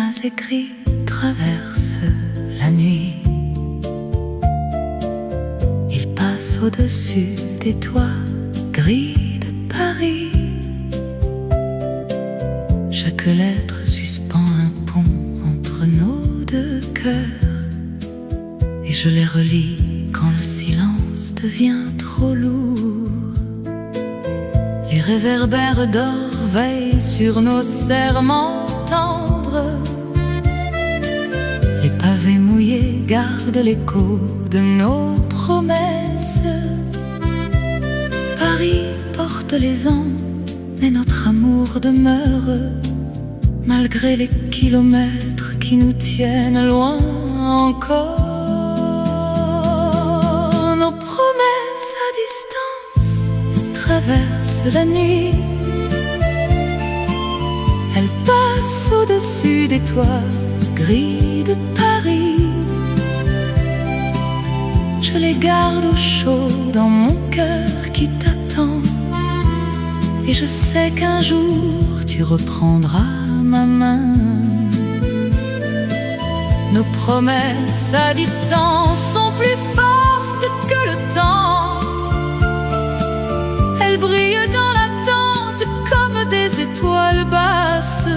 m'as écrit traverse la nuit. Il passe au-dessus des toits gris de Paris. Chaque lettre suspend un pont entre nos deux cœurs, et je les relis quand le silence devient trop lourd. Les réverbères d'or veillent sur nos serments tendres. Les pavés mouillés gardent l'écho de nos promesses. Paris porte les ans, mais notre amour demeure, malgré les kilomètres qui nous tiennent loin encore. Nos promesses à distance traversent la nuit. Elles passent au-dessus des toits gris de Paris. Je les garde au chaud dans mon cœur qui t'attend, et je sais qu'un jour tu reprendras ma main. Nos promesses à distance sont plus fortes que le temps. Elles brillent dans l'attente comme des étoiles basses.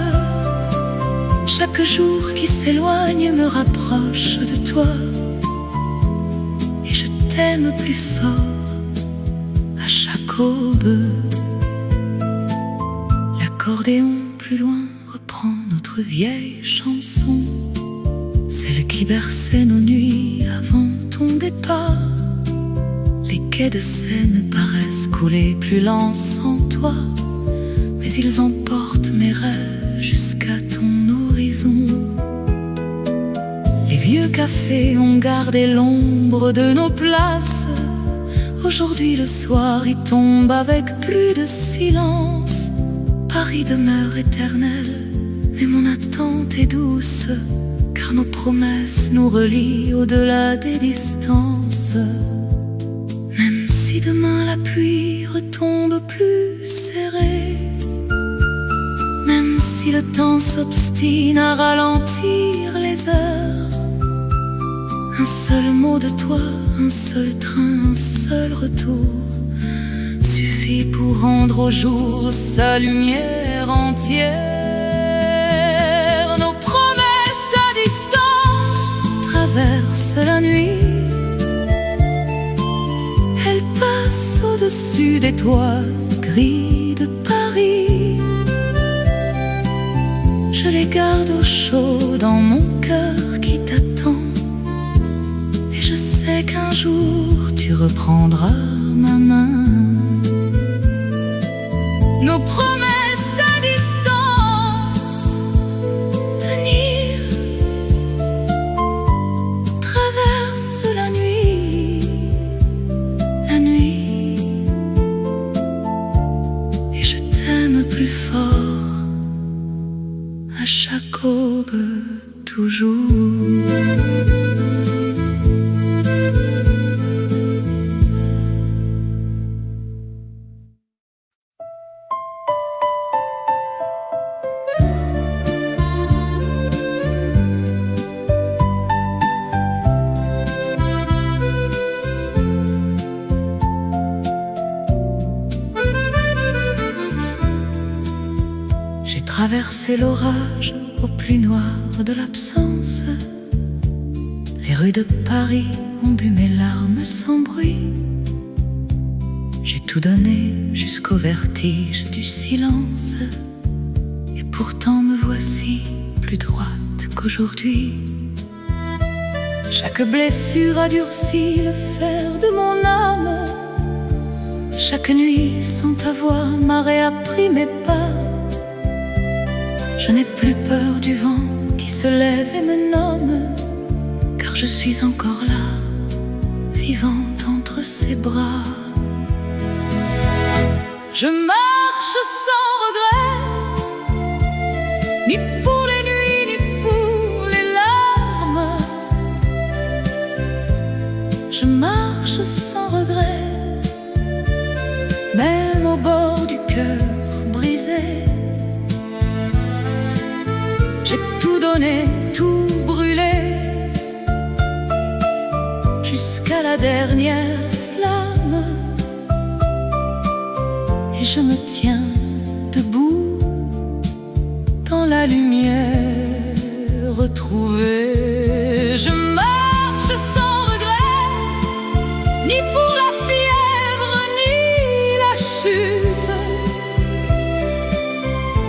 Chaque jour qui s'éloigne me rapproche de toi, et je t'aime plus fort à chaque aube. L'accordéon plus loin reprend notre vieille chanson, celle qui berçait nos nuits avant ton départ. Les quais de Seine paraissent couler plus lents sans toi, mais ils emportent mes rêves jusqu'à ton horizon. Les vieux cafés ont gardé l'ombre de nos places. Aujourd'hui le soir y tombe avec plus de silence. Paris demeure éternel, mais mon attente est douce, car nos promesses nous relient au-delà des distances. Même si demain la pluie retombe plus serrée, même si le temps s'obstine à ralentir les heures, un seul mot de toi, un seul train, un seul retour suffit pour rendre au jour sa lumière entière. Nos promesses à distance traversent la nuit. Elles passent au-dessus des toits gris de Paris. Je les garde au chaud dans mon cœur qui t'attend, et je sais qu'un jour tu reprendras ma main. Nos promesses à distance, tenir, traversent la nuit, et je t'aime plus fort à chaque aube, toujours. Traverser l'orage au plus noir de l'absence. Les rues de Paris ont bu mes larmes sans bruit. J'ai tout donné jusqu'au vertige du silence, et pourtant me voici plus droite qu'aujourd'hui. Chaque blessure a durci le fer de mon âme. Chaque nuit sans ta voix m'a réappris mes pas. Je n'ai plus peur du vent qui se lève et me nomme, car je suis encore là, vivante entre ses bras. Je marche sans regret, ni pour les nuits, ni pour les larmes. Je marche sans regret, même au bord du cœur brisé. J'ai tout donné, tout brûlé, jusqu'à la dernière flamme. Et je me tiens debout dans la lumière retrouvée. Je marche sans regret, ni pour la fièvre, ni la chute.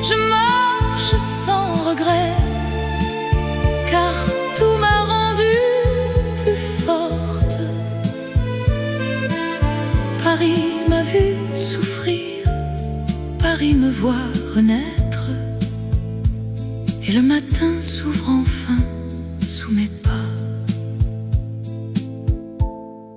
Je marche sans regret, car tout m'a rendue plus forte. Paris m'a vu souffrir, Paris me voit renaître, et le matin s'ouvre enfin sous mes pas.